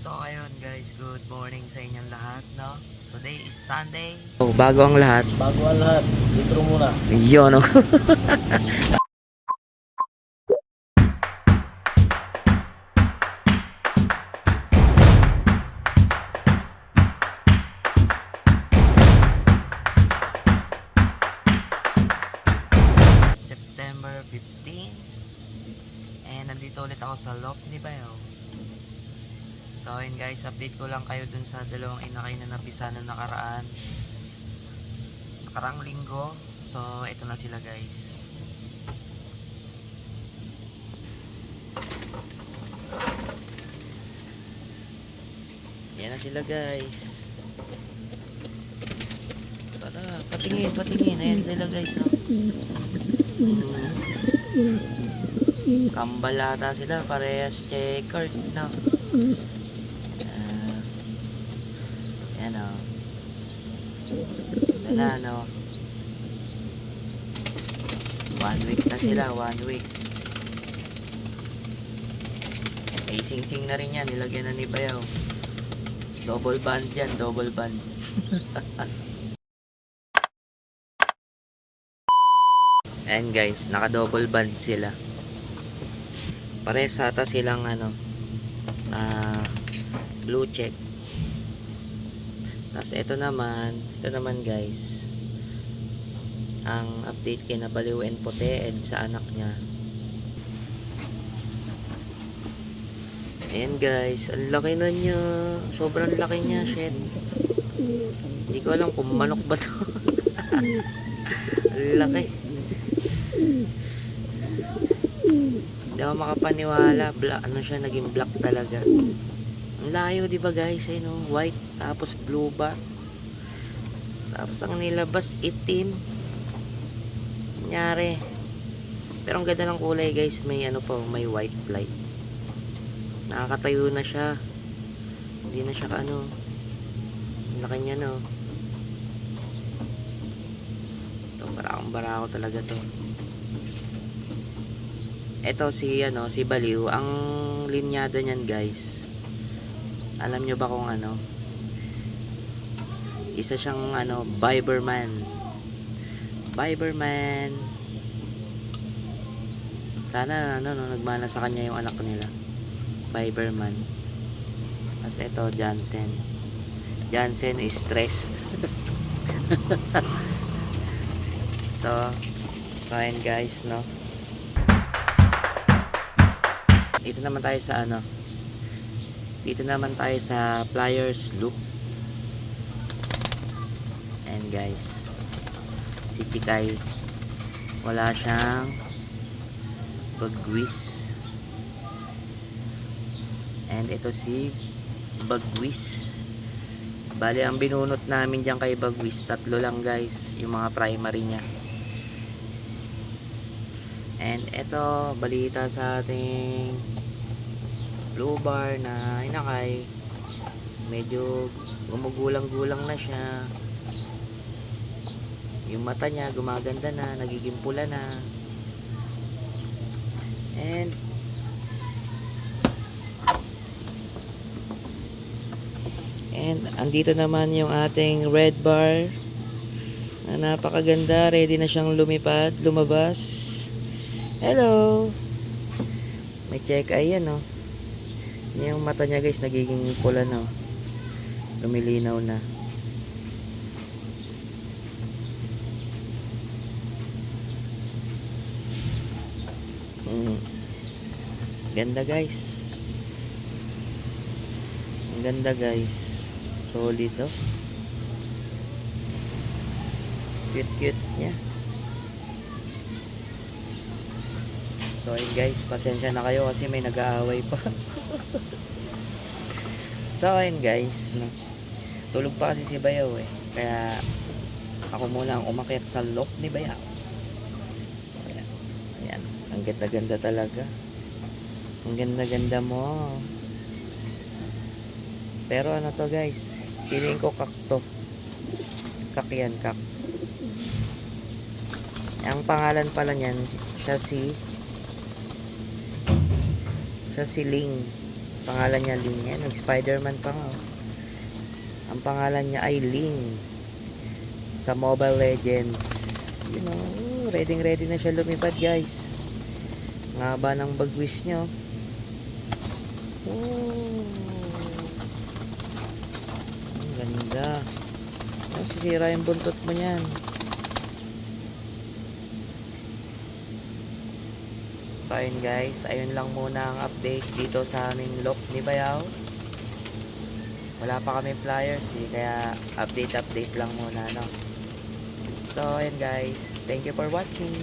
So ayun guys, good morning sa inyong lahat, no? Today is Sunday. Oh, bago ang lahat. Bago ang lahat, intro muna. Yun, no? September 15. And nandito ulit ako sa Loft ni Bayo. So ayun guys, update ko lang kayo dun sa dalawang inakay na napisa na nakaraan. Nakarang linggo. So ito na sila guys. Yan na sila guys. Tara, patingin. Ayan sila guys. No? Kambalata sila, parehas checkered, no? Yan o. Ito na, no? 1 week na sila, 1 week. May sing-sing na rin yan, nilagyan na ni Bayaw. Double band yan, double band. Ayan guys, naka double band sila. Parehas ata silang blue check. Tapos ito naman guys, ang update kay Nabaliw and Puteed sa anak niya. Ayan guys, ang laki na niya. Sobrang laki niya, shit. Hindi ko alam kung manok ba to. Ang laki. Hindi ako makapaniwala. Ano siya, naging black talaga. Ang layo, di ba guys? Ay, no? White, tapos blue ba? Tapos ang nilabas, itim. Nangyari. Pero ang ganda ng kulay guys. May may white light. Nakakatayo na siya. Hindi na siya ang laki niya, no? Ito, barakong-barako talaga to. Ito si Baliw, ang linyada niyan guys. Alam nyo ba kung isa siyang Biberman. Sana nagmana sa kanya yung anak nila. Biberman. Tapos ito Jansen is stress. so ayan guys, no? Dito naman tayo sa Pliers Loop. And guys, si Chikay wala siyang bagwis. And ito si Bagwis. Bali ang binunot namin diyan kay Bagwis, 3 lang guys, yung mga primary niya. And ito, balita sa ating blue bar na inakay, medyo gumugulang-gulang na siya. Yung mata niya gumaganda na, nagiging pula na. And andito naman yung ating red bar na napakaganda, ready na siyang lumabas. Hello. May check eye yan, no? Yung mata niya guys nagiging pula na. Lumilinaw na. Ganda guys. Ang ganda guys. Solid, oh. Cute niya. So ayun guys, pasensya na kayo kasi may nag-aaway pa. So ayun guys, no? Tulog pa kasi si Bayaw eh. Kaya ako muna ang umakyat sa loft ni Bayaw. So ayan. Ang ganda-ganda talaga. Ang ganda-ganda mo. Pero to guys, piliin ko kak to. Kak yan, kak. Ang pangalan pala niyan, siya si Ling. Pangalan niya Ling. Yan, nag-Spider-Man pa nga. Ang pangalan niya ay Ling. Sa Mobile Legends. You know, ready na siya lumipad, guys. Ang haba ng bagwis nyo. Oh. Ang ganda. Sisira yung buntot mo niyan. So ayun guys, ayun lang muna ang update dito sa aming lock ni Bayaw. Wala pa kami flyers kaya update lang muna, no. So ayun guys, thank you for watching.